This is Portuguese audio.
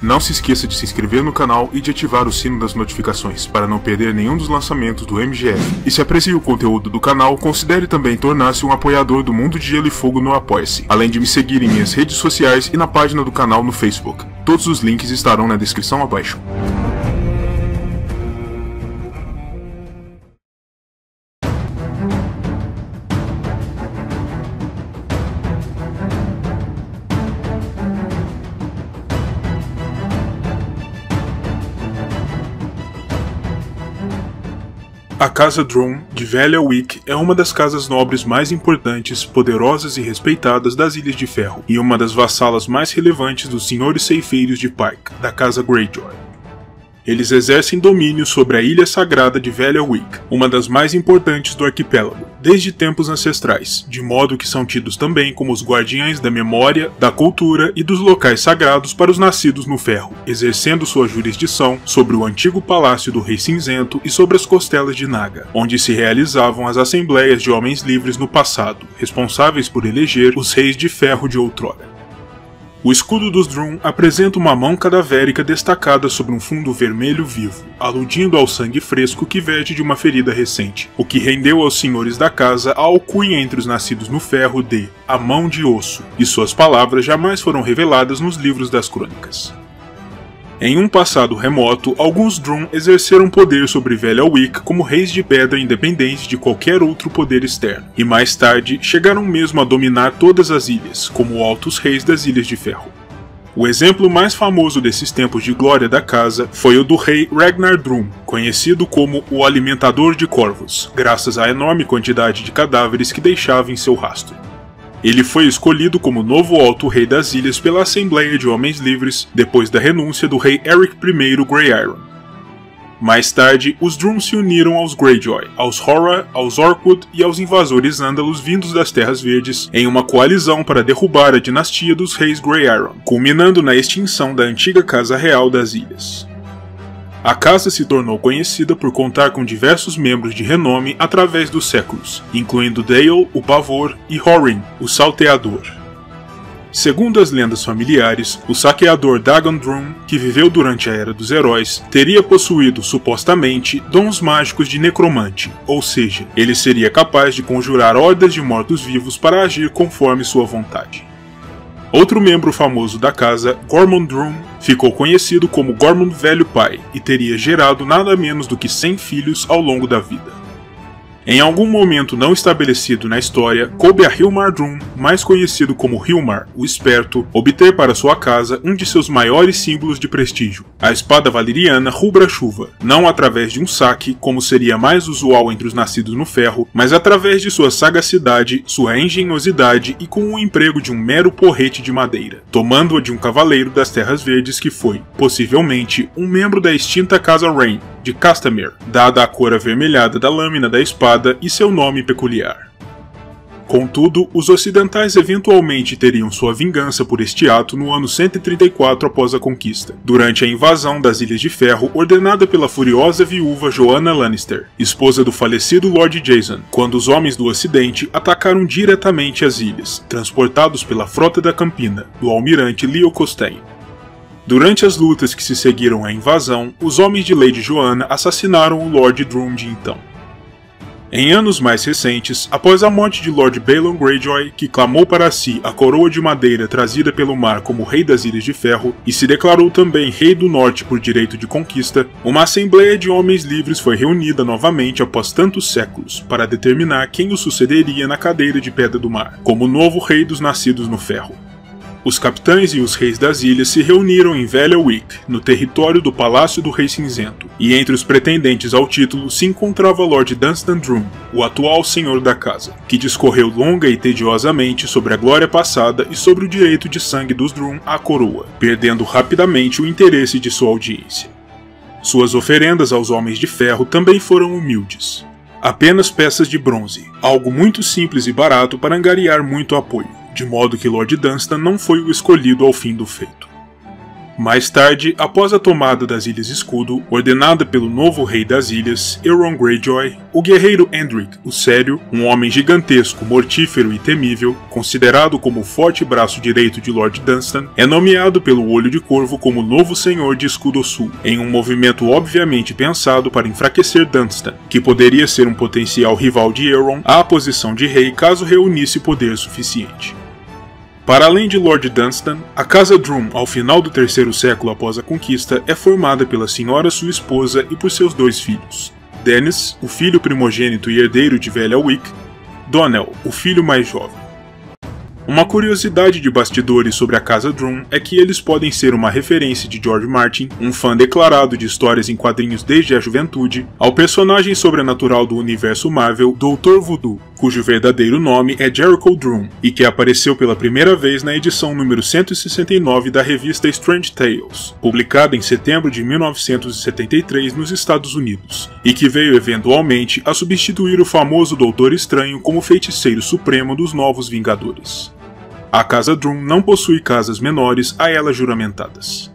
Não se esqueça de se inscrever no canal e de ativar o sino das notificações para não perder nenhum dos lançamentos do MGF. E se aprecia o conteúdo do canal, considere também tornar-se um apoiador do Mundo de Gelo e Fogo no Apoia-se, além de me seguir em minhas redes sociais e na página do canal no Facebook. Todos os links estarão na descrição abaixo. A Casa Droom, de Velha-Wick, é uma das casas nobres mais importantes, poderosas e respeitadas das Ilhas de Ferro, e uma das vassalas mais relevantes dos Senhores Ceifeiros de Pike, da Casa Greyjoy. Eles exercem domínio sobre a Ilha Sagrada de Velha-Wick, uma das mais importantes do arquipélago, desde tempos ancestrais, de modo que são tidos também como os guardiães da memória, da cultura e dos locais sagrados para os nascidos no ferro, exercendo sua jurisdição sobre o antigo Palácio do Rei Cinzento e sobre as Costelas de Naga, onde se realizavam as assembleias de homens livres no passado, responsáveis por eleger os reis de ferro de outrora. O escudo dos Droom apresenta uma mão cadavérica destacada sobre um fundo vermelho vivo, aludindo ao sangue fresco que verte de uma ferida recente, o que rendeu aos senhores da casa a alcunha entre os nascidos no ferro de A Mão de Osso, e suas palavras jamais foram reveladas nos livros das crônicas. Em um passado remoto, alguns Droom exerceram poder sobre Velha-Wick como reis de pedra independentes de qualquer outro poder externo, e mais tarde chegaram mesmo a dominar todas as ilhas, como altos reis das Ilhas de Ferro. O exemplo mais famoso desses tempos de glória da casa foi o do rei Ragnar Droom, conhecido como o Alimentador de Corvos, graças à enorme quantidade de cadáveres que deixava em seu rastro. Ele foi escolhido como novo Alto Rei das Ilhas pela Assembleia de Homens Livres depois da renúncia do rei Eric I Grey-Iron. Mais tarde, os Droom se uniram aos Greyjoy, aos Horra, aos Orcwood e aos invasores ândalos vindos das Terras Verdes em uma coalizão para derrubar a dinastia dos reis Grey-Iron, culminando na extinção da antiga Casa Real das Ilhas. A casa se tornou conhecida por contar com diversos membros de renome através dos séculos, incluindo Dale, o Pavor, e Horin, o Salteador. Segundo as lendas familiares, o saqueador Dagon Droom, que viveu durante a Era dos Heróis, teria possuído, supostamente, dons mágicos de necromante, ou seja, ele seria capaz de conjurar hordas de mortos-vivos para agir conforme sua vontade. Outro membro famoso da casa, Gormund Droom, ficou conhecido como Gormund Velho Pai e teria gerado nada menos do que 100 filhos ao longo da vida. Em algum momento não estabelecido na história, coube a Hilmar Droom, mais conhecido como Hilmar, o Esperto, obter para sua casa um de seus maiores símbolos de prestígio, a espada valeriana Rubra-Chuva, não através de um saque, como seria mais usual entre os nascidos no ferro, mas através de sua sagacidade, sua engenhosidade e com o emprego de um mero porrete de madeira, tomando-a de um cavaleiro das Terras Verdes que foi, possivelmente, um membro da extinta Casa Rain, de Castamere, dada a cor avermelhada da lâmina da espada e seu nome peculiar. Contudo, os ocidentais eventualmente teriam sua vingança por este ato no ano 134 após a conquista, durante a invasão das Ilhas de Ferro ordenada pela furiosa viúva Joanna Lannister, esposa do falecido Lord Jason, quando os homens do Ocidente atacaram diretamente as ilhas, transportados pela Frota da Campina, do almirante Leo Costain. Durante as lutas que se seguiram à invasão, os homens de Lady Joanna assassinaram o Lord Droom de então. Em anos mais recentes, após a morte de Lord Balon Greyjoy, que clamou para si a coroa de madeira trazida pelo mar como rei das Ilhas de Ferro, e se declarou também rei do norte por direito de conquista, uma assembleia de homens livres foi reunida novamente após tantos séculos, para determinar quem o sucederia na cadeira de Pedra do Mar, como novo rei dos nascidos no ferro. Os capitães e os reis das ilhas se reuniram em Velha-Wick, no território do Palácio do Rei Cinzento, e entre os pretendentes ao título se encontrava Lord Dunstan Droom, o atual senhor da casa, que discorreu longa e tediosamente sobre a glória passada e sobre o direito de sangue dos Droom à coroa, perdendo rapidamente o interesse de sua audiência. Suas oferendas aos Homens de Ferro também foram humildes. Apenas peças de bronze, algo muito simples e barato para angariar muito apoio, de modo que Lord Dunstan não foi o escolhido ao fim do feito. Mais tarde, após a tomada das Ilhas Escudo, ordenada pelo novo rei das ilhas, Euron Greyjoy, o guerreiro Endrick o Sério, um homem gigantesco, mortífero e temível, considerado como o forte braço direito de Lord Dunstan, é nomeado pelo Olho de Corvo como novo senhor de Escudo Sul, em um movimento obviamente pensado para enfraquecer Dunstan, que poderia ser um potencial rival de Euron à posição de rei caso reunisse poder suficiente. Para além de Lord Dunstan, a Casa Droom, ao final do terceiro século após a conquista, é formada pela senhora sua esposa e por seus 2 filhos. Dennis, o filho primogênito e herdeiro de Velha Wick, Donell, o filho mais jovem. Uma curiosidade de bastidores sobre a Casa Droom é que eles podem ser uma referência de George Martin, um fã declarado de histórias em quadrinhos desde a juventude, ao personagem sobrenatural do universo Marvel, Dr. Voodoo, cujo verdadeiro nome é Jericho Droom, e que apareceu pela primeira vez na edição número 169 da revista Strange Tales, publicada em setembro de 1973 nos Estados Unidos, e que veio eventualmente a substituir o famoso Doutor Estranho como feiticeiro supremo dos Novos Vingadores. A Casa Droom não possui casas menores a ela juramentadas.